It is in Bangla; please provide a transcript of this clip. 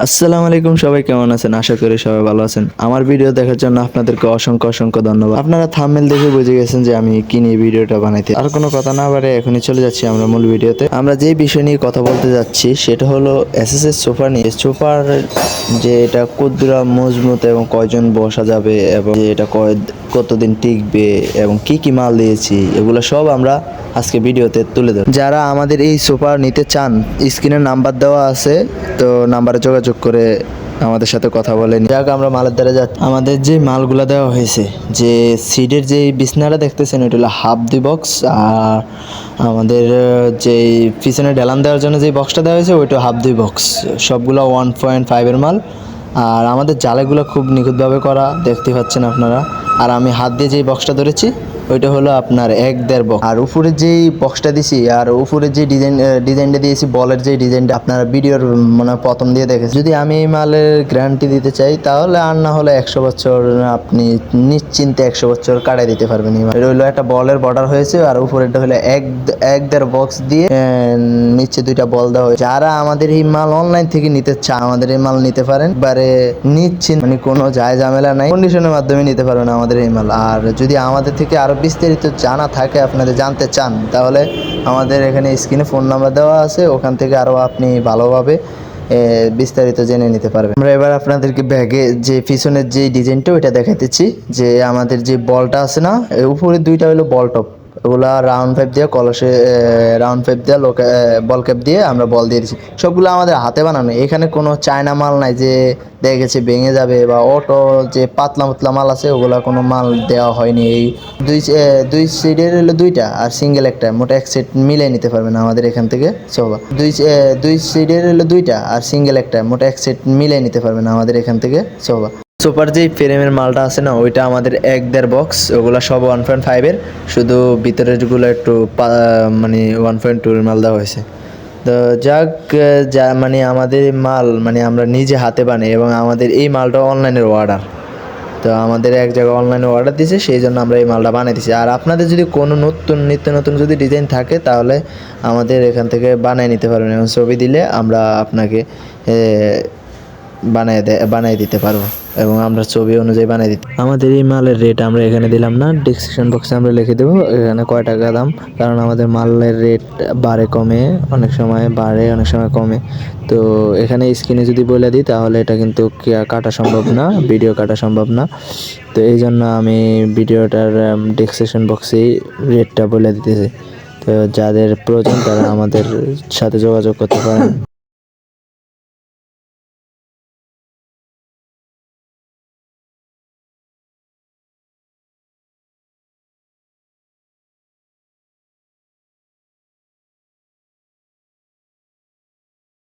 আসসালামু আলাইকুম, সবাই কেমন আছেন? আশা করি সবাই ভালো আছেন। আমার ভিডিও দেখার জন্য আপনাদেরকে অসংখ্য অসংখ্য ধন্যবাদ। আপনারা থাম্বনেল দেখে বুঝে গেছেন যে আমি কি নিয়ে ভিডিওটা বানাইতে। আর কোনো কথা না বাড়ে এখনই চলে যাচ্ছি আমরা মূল ভিডিওতে। আমরা যেই বিষয় নিয়ে কথা বলতে যাচ্ছি সেটা হলো এসএসএস সোফা নিয়ে। সোফার যে এটা কতটা মজবুত এবং কয়জন বসা যাবে এবং যে এটা কতদিন টিকবে এবং কি কি মাল দিয়েছি এগুলো সব আমরা আজকে ভিডিওতে তুলে ধরব। যারা আমাদের এই সোফা নিতে চান, স্ক্রিনে নাম্বার দেওয়া আছে, তো নাম্বারে যোগাযোগ করে আমাদের সাথে কথা বলেন। যাক, আমরা মালের দ্বারা যাচ্ছি। আমাদের যে মালগুলো দেওয়া হয়েছে, যে সিডের যে বিছনাটা দেখতেছেন ওইটা হলো হাফ দি বক্স, আর আমাদের যে পিছনে ঢেলান দেওয়ার জন্য যে বক্সটা দেওয়া হয়েছে ওইটা হাফ দি বক্স। সবগুলো 1.5 মাল। আর আমাদের জালেগুলো খুব নিখুঁতভাবে করা, দেখতে পাচ্ছেন আপনারা। আর আমি হাত দিয়ে যেই বক্সটা ধরেছি ওইটা হলো আপনার 1.5 বক্স। আর উপরে যেই বক্সটা দিছি আর উপরে যে ডিজাইনটা দিয়েছি, বলের যে ডিজাইনটা আপনারা ভিডিওর মানে প্রথম দিয়ে দেখেছেন। যদি আমি এই মালের গ্যারান্টি দিতে চাই তাহলে আর না হলে 100 বছর আপনি নিশ্চিন্তে 100 বছর কাটাই দিতে পারবেন। এটা হলো একটা বলের বর্ডার হয়েছে, আর উপরেরটা হলো 1.5 বক্স দিয়ে নিচে 2টা বল দেওয়া হয়েছে। যারা আমাদের এই মাল অনলাইন থেকে নিতে চান আমাদের এই মাল নিতে পারেন, এবারে নিশ্চিন্ত, মানে কোনো যায় ঝামেলা নাই, কন্ডিশনের মাধ্যমে নিতে পারবেন আমাদের এই মাল। আর যদি আমাদের থেকে আরো বিস্তারিত জানা থাকে, আপনাদের জানতে চান, তাহলে আমাদের এখানে স্ক্রিনে ফোন নাম্বার দেওয়া আছে, ওখান থেকে আরও আপনি ভালোভাবে বিস্তারিত জেনে নিতে পারবেন। আমরা এবার আপনাদেরকে ব্যাগে যে পিছনের যে ডিজাইনটা ওইটা দেখাইতেছি। যে আমাদের যে বলটা আছে না, উপরে 2টা হলো বল টপ, ওগুলা রাউন্ড পাইপ দিয়ে কলসে রাউন্ড পাইপ দিয়ে বল ক্যাপ দিয়ে আমরা বল দিয়ে দিচ্ছি। সবগুলো আমাদের হাতে বানানো, এখানে কোনো চায়না মাল নাই যে দেখা গেছে ভেঙে যাবে, বা অটো যে পাতলা পাতলা মাল আছে ওগুলা কোনো মাল দেওয়া হয়নি। এই দুই সিটের হলো 2টা আর সিঙ্গেল একটা, মোট 1 সেট মিলিয়ে নিতে পারবেন আমাদের এখান থেকে সোফা। দুই সিটের হলো 2টা আর সিঙ্গেল একটা, মোট 1 সেট মিলিয়ে নিতে পারবেন আমাদের এখান থেকে সোফা। সোফার যে ফ্রেমের মালটা আছে না ওইটা আমাদের 1.5 বক্স, ওগুলা সব 1.5-এর, শুধু ভিতরের গুলো একটু মানে 1.2-এর মাল দেওয়া হয়েছে। তো যাক, যা মানে আমাদের মাল মানে আমরা নিজে হাতে বানাই, এবং আমাদের এই মালটা অনলাইনের অর্ডার। তো আমাদের এক জায়গায় অনলাইনে অর্ডার দিয়েছে, সেই জন্য আমরা এই মালটা বানিয়ে দিচ্ছি। আর আপনাদের যদি কোনো নিত্য নতুন যদি ডিজাইন থাকে তাহলে আমাদের এখান থেকে বানিয়ে নিতে পারবেন, এবং ছবি দিলে আমরা আপনাকে বানিয়ে দিতে পারবো, এবং আমরা ছবি অনুযায়ী বানিয়ে দিতে। আমাদের এই মালের রেট আমরা এখানে দিলাম না, ডিসক্রিপশন বক্সে আমরা লিখে দেবো এখানে কয় টাকা দাম। কারণ আমাদের মালের রেট বাড়ে কমে, অনেক সময় বাড়ে অনেক সময় কমে। তো এখানে স্ক্রিনে যদি বলে দিই তাহলে এটা কিন্তু কাটা সম্ভব না, ভিডিও কাটা সম্ভব না। তো এই জন্য আমি ভিডিওটার ডিসক্রিপশন বক্সেই রেটটা বলে দিতেছি। তো যাদের প্রয়োজন তারা আমাদের সাথে যোগাযোগ করতে পারেন।